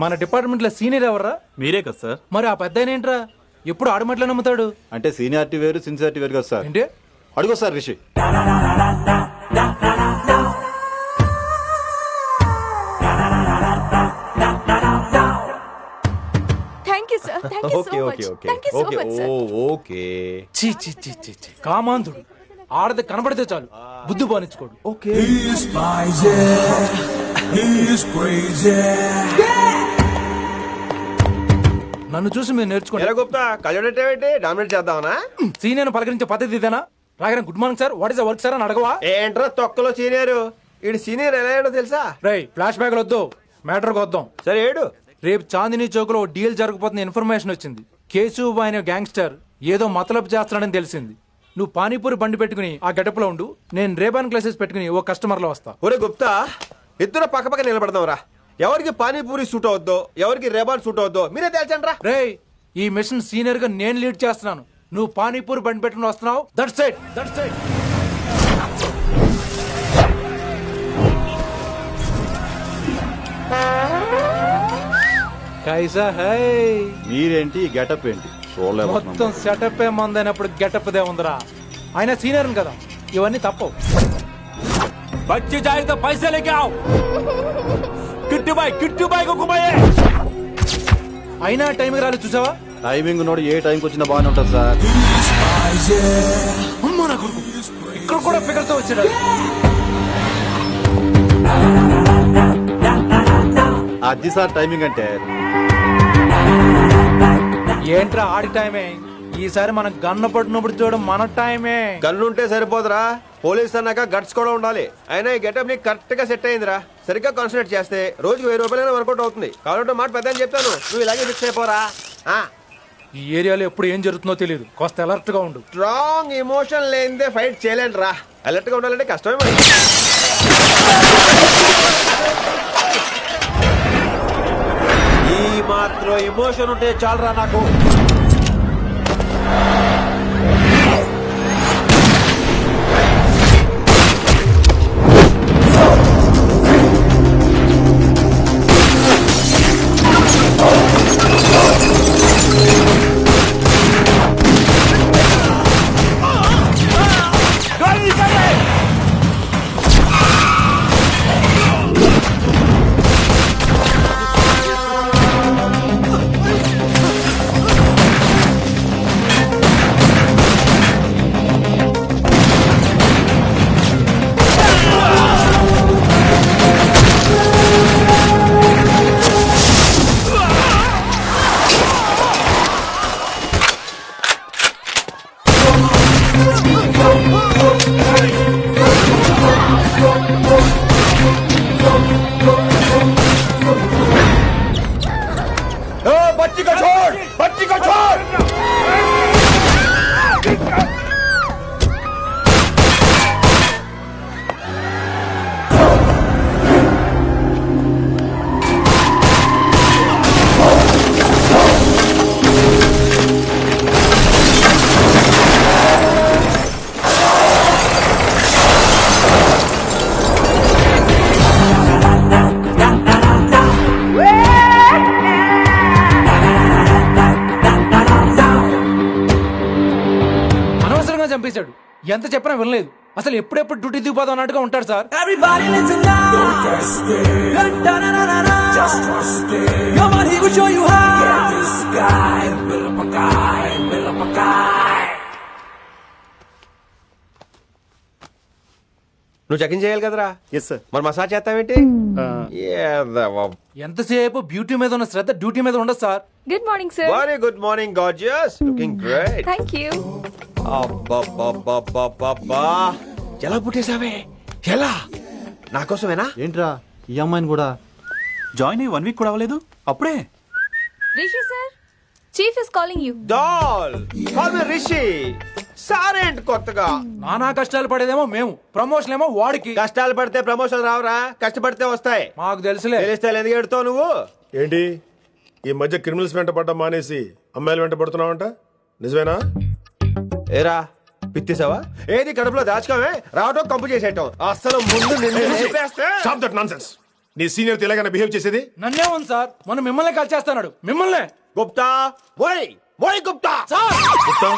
మన డిపార్ట్మెంట్ లో సీనియర్ ఎవర్రా? మీరే కదా సార్. మరి ఆ పెద్ద ఏంట్రా ఎప్పుడు ఆడమట్లే నమ్ముతాడు? అంటే సీనియారిటీ వేరు సిన్సియారిటీ వేరు కదా సార్. ఏంటి అడుగు sir Rishi. Thank you sir, thank you so much. Thank you so much sir. Okay. చీ చీ చీ చీ చీ. కామాంధుడు ఆడది కనబడితే చాలు బుద్ధి బానించుకోడు. ఓకే. నన్ను చూసి మీరు నేర్చుకోండి. గుప్తా కళ్ళేంటి డామినేట్ చేద్దామనా? సీనియర్ పలకరించే పద్ధతి ఇదేనా? రాగానే good morning sir, what is the work sir అని అడగవా? ఏంట్రా తొక్కలో సీనియర్ ఈడు సీనియర్ ఎలా ఏడో తెలుసా? రై ఫ్లాష్ బ్యాక్ వద్దు, మ్యాటర్కి వద్దాం. సరే ఏడు. రేపు చాందినీ చౌక్ లో డీల్ జరగబోతున్న ఇన్ఫర్మేషన్ వచ్చింది. కేశూబాయ్ అనే గ్యాంగ్స్టర్ ఏదో మతలబు చేస్తున్నాడని తెలిసింది. నువ్వు పానీపూరి బండి పెట్టుకుని ఆ గడప లో ఉండు, నేను రేబాన్ గ్లాసెస్ పెట్టుకుని ఓ కస్టమర్ లో వస్తా. ఒరే గుప్తా ఇద్దరు పక్క పక్క నిలబడదాం రా. ఎవరికి పానీపూరి సూట్ అవుద్దో ఎవరికి రేబాన్ సూట్ అవుద్దో మీరే తేల్చండి రా. రేయ్ ఈ మిషన్ సీనియర్ గా నేను లీడ్ చేస్తున్నాను, నువ్వు పానీపూరి బండి పెట్టుకుని వస్తున్నావు. That's it, that's it. కైసా హై? మీరేంటి గెటప్ ఏంటి? మొత్తం సెటప్ ఏ మందైనప్పుడు గెటప్ దే ఉందిరా. ఆయన సీనియర్ కదా, ఇవన్నీ తప్పవు. బచ్చి జాయితో పైసా లేకే ఆవ్. కిట్టు బాయ్ కుక్కుబాయే. అయినా టైంకి రాలేదు చూసావా? టైమింగ్ నోడు ఏ టైంకి వచ్చినా బాగానే ఉంటుంది సార్. అమ్మా నా కొడుకు ఇక్కడ కూడా ఫిగర్ తో వచ్చాడు. అది సార్ టైమింగ్ అంటే. ఏంట్రా ఆడి టైమే? ఈసారి మనం గన్న పట్టినప్పుడు చూడడం మన టైమే. గన్నుంటే సరిపోదురా, పోలీస్ అన్నాక గట్స్ కూడా ఉండాలి. అయినా ఈ గెటప్ నీకు కరెక్ట్ గా సెట్ అయిందిరా. సరిగ్గా కాన్సన్ట్రేట్ చేస్తే రోజుకి 1000 రూపాయలైనా వర్కౌట్ అవుతుంది. కాబట్టి మాట పెద్ద అని చెప్తాను, నువ్వు ఇలాగే ఫిక్స్ అయిపోరా. ఈ ఏరియాలో ఎప్పుడు ఏం జరుగుతుందో తెలియదు, కాస్త అలర్ట్ గా ఉండు. స్ట్రాంగ్ ఎమోషన్ లేనిదే ఫైట్ చేయలేండి రా. అలర్ట్ గా ఉండాలంటే కష్టమే మరి. ఈ మాత్రం ఎమోషన్ ఉంటే చాలరా నాకు. చంపేశాడు. ఎంత చెప్పినా వినలేదు. అసలు ఎప్పుడెప్పుడు డ్యూటీ దిగిపోదాం అన్నట్టుగా ఉంటాడు సార్. నువ్వు చెకింగ్ చేయాలి కదరా? Yes sir. మరి మసాజ్ చేస్తావేంటి? ఎంతసేపు బ్యూటీ మీద ఉన్న శ్రద్ధ డ్యూటీ మీద ఉండదు sir. Good morning sir. Very good morning gorgeous, looking great. Thank you. అబ్బబ్బబ్బబ్బబ్బా, ఎలా పుట్టేశావే? ఎలా? నా కోసమేనా? ఏంట్రా ఈ అమ్మాయిని కూడా? జాయిన్ అయ్యి 1 వీక్ కూడా అవ్వలేదు అప్పుడే. Rishi sir, chief is calling you. Doll call me Rishi. సారేంటి కొత్తగా? నానా కష్టాలు పడేదేమో మేము, ప్రమోషన్ ఏమో వాడికి. కష్టాలు పడితే ప్రమోషన్ రావురా, కష్టపడితే వస్తాయి. మాకు తెలుసులే. తెలిస్తే ఎందుకు ఎడుతావు నువ్వు? ఏంటి ఈ మధ్య క్రిమినల్స్ వెంట పడ్డం మానేసి అమ్మాయిలు వెంట పడుతున్నావంట, నిజమేనా? ఏరా పిత్తిసావా? ఏది కడుపులో దాచుకోవే, రావటం కంపు చేసేయటం. అసలు ముందు నిన్ను లేపేస్తే. Stop that nonsense. నీ సీనియర్ తెలంగాణ బిహేవ్ చేసేది? నన్నే ఉంది సార్, మనం మిమ్మల్ని కాల్ చేస్తున్నాడు, మిమ్మల్ని. గుప్తా మోయ్ మోయ్ గుప్తా. సార్ గుప్తా,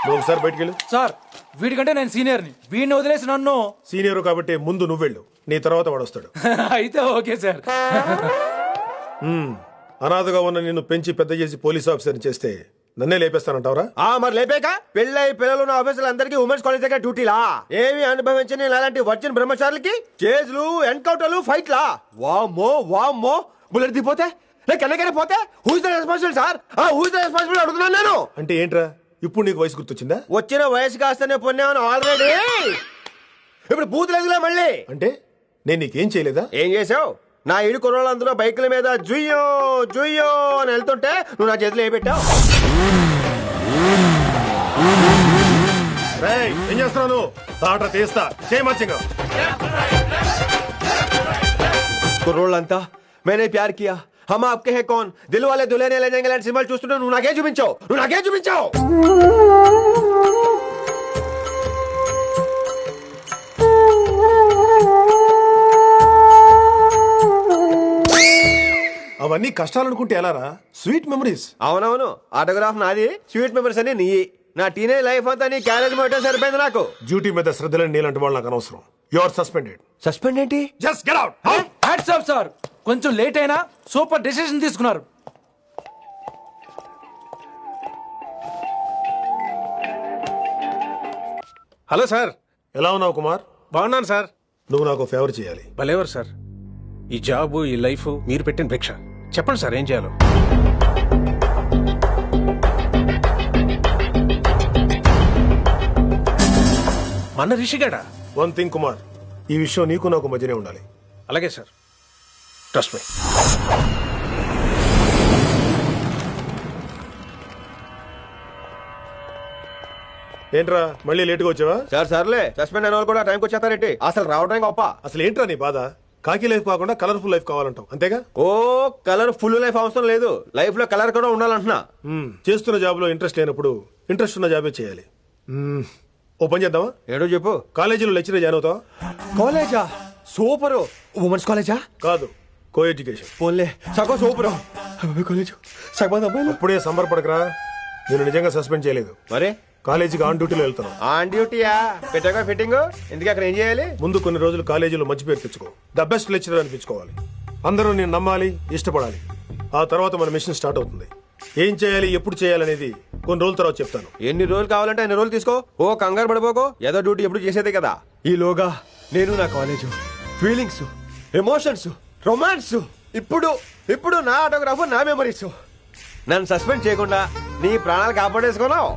నువ్వు ఒకసారి బయటికి వెళ్ళు. సార్ వీడికంటే నేను సీనియర్ని, వీడిని వదిలేసి నన్ను. సీనియర్ కాబట్టి ముందు నువ్వు వెళ్ళు, నీ తర్వాత వాడు వస్తాడు. అయితే ఓకే సార్. అనాథగా ఉన్న నిన్ను పెంచి పెద్ద చేసి పోలీస్ ఆఫీసర్ని చేస్తే నన్నే లేపేస్తానంటావరా? మరి లేపాక పెళ్ళై పిల్లలు ఉన్న ఆఫీసులు అందరికీ ఉమెన్స్ కాలేజ్ దగ్గర డ్యూటీలా? ఏమి అనుభవించని అలాంటి వర్జిన్ బ్రహ్మచారులకి చేజ్లు ఎన్కౌంటర్లు ఫైట్లా? వామ్మో వామ్మో, బుల్లెట్ దిపోతే కన్నకనే పోతే whose the responsible sir? Whose the responsible అడుగుతున్నాను నేను. అంటే ఏంట్రా, ఇప్పుడు నీకు వయసు గుర్తొచ్చిందా? వచ్చిన వయసు కాస్తనే పొన్నాను ఆల్రెడీ. ఇప్పుడు బూత్ లేదులే మళ్ళీ. అంటే నేను నీకేం చేయలేదా? ఏం చేసావు? నా ఇడు కుర్రోళ్ళందరూ బైకుల మీద జుయ్యో జుయ్యో అని వెళ్తుంటే నువ్వు నా చేతిలో ఏ పెట్టావు? రేయ్, ఏం చేస్తున్నావు? తాట తీస్తా, చేయమచ్చంగా. కుర్రోళ్ళంతా मैंने प्यार किया हम आपके हैं कौन दिल वाले दुल्हने ले जाएंगे లాంటి సినిమాలు చూస్తుంటే నువ్వు నాకే చూపించావు. అవన్నీ కష్టాలనుకుంటే ఎలారా? Sweet memories. అవునవును, ఆటోగ్రాఫ్ నాది, స్వీట్ మెమరీస్ అని నీ. నా టీనేజ్ లైఫ్ అంతా నీ క్యారేజ్ మోటే సరిపోయింది నాకు. డ్యూటీ మీద శ్రద్ధలేని నీలాంటి వాళ్ళు నాకు అనవసరం. You are suspended. సస్పెండ్ ఏంటి? Just get out. Hats off sir, కొంచెం లేట్ అయినా సూపర్ డెసిషన్ తీసుకున్నారు. Hello sir. ఎలా ఉన్నావు కుమార్? బాగున్నాను సార్. నువ్వు నాకు ఫేవర్ చేయాలి. భలేవారు సార్. ఈ జాబు ఈ లైఫ్ మీరు పెట్టిన భిక్ష. చెప్పండి సార్ ఏం చేయాలో. మన రిషిగాడా? వన్ థింగ్ కుమార్, ఈ విషయం నీకు నాకు మధ్యనే ఉండాలి. అలాగే సార్, ట్రస్ట్ మీ. ఏంట్రా మళ్ళీ లేటుగా వచ్చావా? సర్లే, సస్పెండ్ అయిన వాళ్ళు కూడా టైంకి వచ్చేస్తారేంటి? అసలు రావడం గొప్ప. అసలు ఏంట్రా నీ బాధ? కాకి లైఫ్ కాకుండా కలర్ఫుల్ లైఫ్ కావాలంటావు, అంతేగా? ఓ కలర్ ఫుల్ లైఫ్ అవసరం లేదు, లైఫ్ లో కలర్ కూడా ఉండాలంటున్నా. చేస్తున్న జాబ్ లో ఇంట్రెస్ట్ లేనప్పుడు ఇంట్రెస్ట్ ఉన్న జాబే చేయాలి. ఓ పని చేద్దామా? ఏడో చెప్పు. కాలేజీలో లెక్చరర్ జాయిన్ అవుతావా? కాలేజా? సూపర్. ఉమెన్స్ కాలేజా? కాదు, కో ఎడ్యుకేషన్. పోన్లే, సగం సూపర్. కాలేజ్ సగం అబ్బాయిలు. అప్పుడే సంబరపడకరా, నేను నిజంగా సస్పెండ్ చేయలేదు. మరే కాలేజీకి ఆన్ డ్యూటీలో వెళ్తాను. ఆన్ డ్యూటీయా? పెట్టాక ఫిట్టింగ్ ఎందుకు? అక్కడ ఏం చేయాలి? ముందు కొన్ని రోజులు కాలేజీలో మంచి పేరు తెచ్చుకో, ద బెస్ట్ లెక్చరర్ అనిపించుకోవాలి. అందరూ నేను నమ్మాలి, ఇష్టపడాలి. ఆ తర్వాత మన మిషన్ స్టార్ట్ అవుతుంది. ఏం చేయాలి, ఎప్పుడు చేయాలనేది కొన్ని రోజుల తర్వాత చెప్తాను. ఎన్ని రోజులు కావాలంటే అన్ని రోజులు తీసుకో. ఓ కంగారు పడిపోకో, ఏదో డ్యూటీ ఎప్పుడు చేసేదే కదా. ఈలోగా నేను నా కాలేజు ఫీలింగ్స్, ఎమోషన్స్, రొమాన్స్, ఇప్పుడు నా ఆటోగ్రాఫ్, నా మెమరీస్. నన్ను సస్పెండ్ చేయకుండా నీ ప్రాణాలు కాపాడేసుకున్నావు.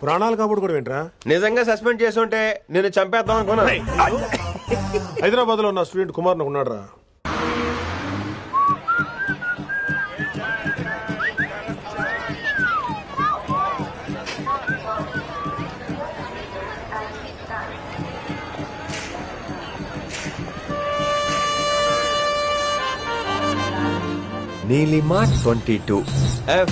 ప్రాణాలు కాపాడు కూడా ఏంట్రా? నిజంగా సస్పెండ్ చేసుంటే నేను చంపేద్దాం అనుకున్నా. హైదరాబాద్ లో నా స్టూడెంట్ కుమార్ నాకు ఉన్నాడు రా. నీలిమా 22 F.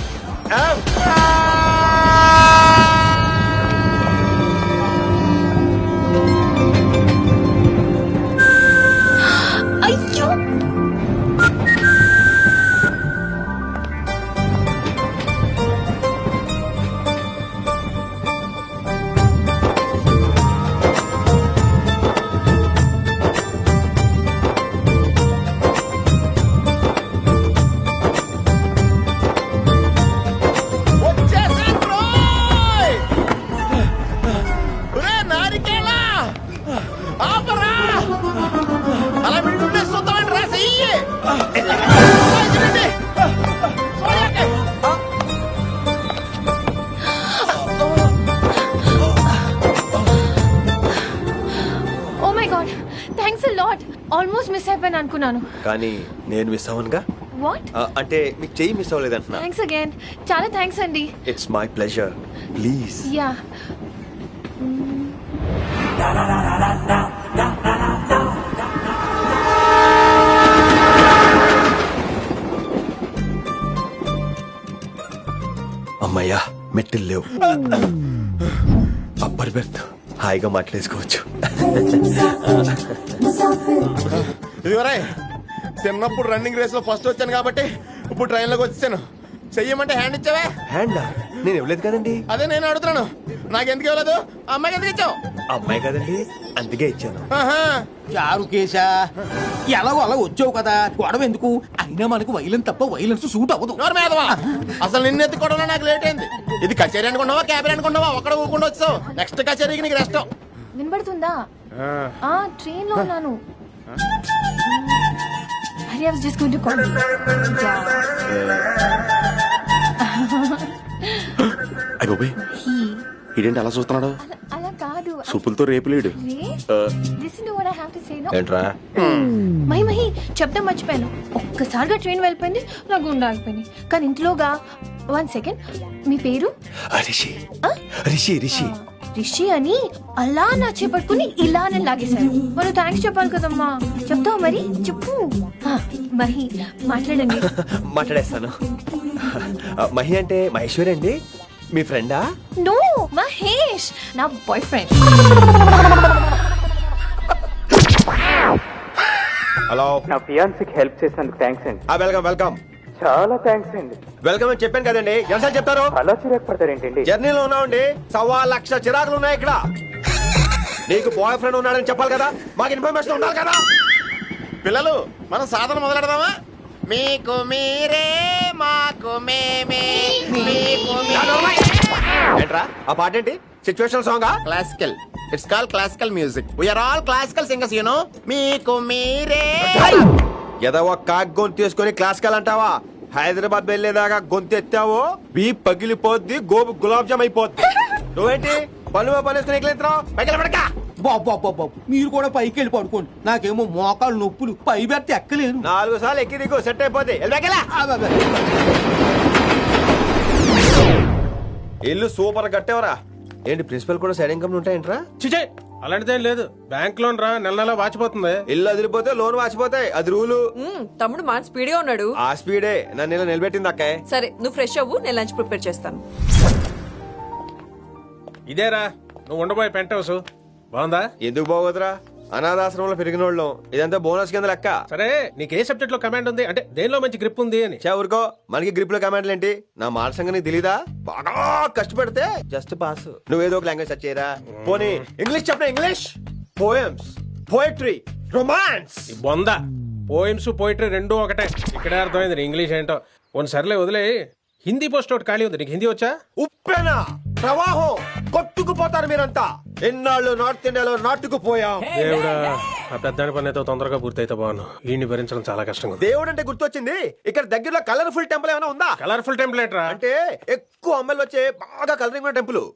అయ్యో oh my god, thanks a lot. Almost miss అయిపోయాను అనుకున్నాను. కానీ నేను మిస్ అవ్వనుగా. వాట్? అంటే మీకు చెయ్యి మిస్ అవ్వలేదంటున్నా. థ్యాంక్స్ అగైన్, చాలా థ్యాంక్స్ అండి. It's my pleasure, please. Yeah. అమ్మయ్యా, మెట్టులు లేవు. అప్పర్ బెర్త్, హాయిగా మాట్లాడేసుకోవచ్చు. చిన్నప్పుడు రన్నింగ్ రేస్ లో ఫస్ట్ వచ్చాను కాబట్టి ఇప్పుడు ట్రైన్ లోకి వచ్చాను. చెయ్యమంటే హ్యాండ్ ఇచ్చావే. హ్యాండ్ నేను ఇవ్వలేదు కదండి. అదే నేను అడుగుతున్నాను, నాకెందుకు ఇవ్వలేదు? అమ్మాయికి ఎందుకు ఇచ్చావు? అమ్మాయి కదండి, అందుకే ఇచ్చాను. ఆహా. చారు కేశా ఎలాగో అలా వచ్చావు కదా, గొడవ ఎందుకు? అయినా మనకు వైలెన్స్ తప్ప వైలెన్స్ సూట్ అవ్వదు. నోరు మీదవా. అసలు నిన్ను ఎత్తుకోవడంలో నాకు లేట్ అయింది. ఇది కచేరీ అనుకున్నావా, క్యాబిన్ అనుకున్నావా? ఒక్కడ ఊకుండా వచ్చావు. నెక్స్ట్ కచేరీకి నీకు రెస్ట్. వినబడుతుందా? ట్రైన్ లో ఉన్నాను. Hari, I was just going to call you. అయిపోయి ఇదేంటి అలా చూస్తున్నాడు? అలా కాదు. సూపులతో రేపులేడు. Listen to what I have to say, no? ఏంట్రా? మహి చెప్తా మర్చిపోయాను. ఒక్కసారిగా ట్రైన్ వెళ్ళిపోయింది, నా గుండె ఆగిపోయింది. కానీ ఇంట్లోగా 1 సెకండ్, మీ పేరు? రిషి. రిషి రిషి రిషి అని అలా నా చేపట్టుకుని ఇలా నేను లాగేశారు. మరి థ్యాంక్స్ చెప్పాలి కదమ్మా. చెప్తావు మరి? చెప్పు. మహి మాట్లాడండి. మాట్లాడేస్తాను. మహి అంటే మహేశ్వరి అండి, మీ ఫ్రెండా? నో, మహేష్ నా బాయ్ ఫ్రెండ్. హలో. నా ఫియాన్సీకి హెల్ప్ చేసినందుకు థ్యాంక్స్ అండి. Welcome welcome. చాలా థ్యాంక్స్ అండి. వెల్కమ్ అని చెప్పాను కదండి, ఎన్నిసార్లు చెప్తారు? అలా చిరాకు పడతారేంటండి? జర్నీలో ఉన్నామండి, 1,00,000 చిరాకులు ఉన్నాయి ఇక్కడ. నీకు బాయ్ ఫ్రెండ్ ఉన్నాడని చెప్పాలి కదా, మాకు ఇన్ఫర్మేషన్ ఉండాలి కదా. పిల్లలు, మనం సాధన మొదలెడదామా? మీకు మీరే, మాకు మేమే, మీకు ఏంట్రా ఆ పాట ఏంటి? సిచ్యువేషన్ సాంగా? Classical. It's call classical music. We are all classical singers, you know. మీకు మీరే. ఏదో ఒక కాక్ గొంతు తీసుకొని క్లాసికల్ అంటావా? హైదరాబాద్ వెళ్ళేదాకా గొంతు ఎత్తావో బీ పగిలిపోద్ది, గోబు గులాబ్ జామ్ అయిపోద్ది. నువ్వేంటి పనులు పనేసుకుని ఎక్కలేస్తున్నావు? పైకి పడకా. బాబు మీరు కూడా పైకి వెళ్ళి పడుకోండి, నాకేమో మోకాలు నొప్పులు, పై బెర్త ఎక్కలేను. 4 సార్లు ఎక్కి దిగు, సెట్ అయిపోద్ది. ఇల్లు సూపర్ కట్టేవరా. ఏంటి ప్రిన్సిపల్ కూడా సైడ్ ఇన్కమ్ ఉంటాయంట్రా? చిచే అలాంటిదేం లేదు. బ్యాంక్ లోన్ రా, నెల నెల వాచిపోతుంది. ఇల్లు అదిరిపోతే లోన్ వాచిపోతాయి, అది రూలు. తమ్ముడు మాట స్పీడ్గా ఉన్నాడు. ఆ స్పీడే నన్ను ఇలా నిలబెట్టింది అక్కాయ్. సరే నువ్వు ఫ్రెష్ అవ్వు, నేను లంచ్ ప్రిపేర్ చేస్తాను. ఇదేరా నువ్వు ఉండబోయే పెంట్ హౌస్. బాగుందా? ఎందుకు బాగోదురా, అనాథాశ్రమంలో పెరిగిన వాళ్ళం. ఇదంతా బోనస్ కింద లెక్క. సరే నీకు ఏ సబ్జెక్ట్ లో కమాండ్ ఉంది, అంటే దేనిలో మంచి గ్రిప్ ఉంది అని. చా ఊరుకో, మనకి గ్రిప్ లో కమాండ్లు ఏంటి? నా మాట సంగతి నీకు తెలీదా? బాగా కష్టపడితే జస్ట్ పాస్. నువ్వేదో ఒక లాంగ్వేజ్ సెర్చ్ చేయరా. పోనీ ఇంగ్లీష్ చెప్పిన ఇంగ్లీష్, పోయమ్స్, పోయట్రీ, రొమాన్స్. ఈ బొంద పోయిమ్స్ పోయిటరీ రెండూ ఒకటే. ఇక్కడే అర్థమైంది నీ ఇంగ్లీష్ ఏంటో. కొన్ని సర్లే వదిలే. హిందీ పోస్ట్ ఒకటి ఖాళీ ఉంది, నీకు హిందీ వచ్చా? ఉప్పెన ప్రవాహం కొట్టుకుపోతారు మీరంతా. ఎన్నాళ్ళు నార్త్ ఇండియాలో నాటుకుపోయాం. దేవుడా, ఆ పెద్దాని పని అయితే తొందరగా పూర్తయితే బాగున్నాను. వీడిని భరించడం చాలా కష్టంగా ఉంది. దేవుడు అంటే గుర్తొచ్చింది, ఇక్కడ దగ్గరలో కలర్ఫుల్ టెంపుల్ ఏమైనా ఉందా? కలర్ఫుల్ టెంపుల్ ఏంట్రా? అంటే ఎక్కువ అమ్మాయిలు వచ్చే బాగా కలరింగ్ ఉన్న టెంపుల్.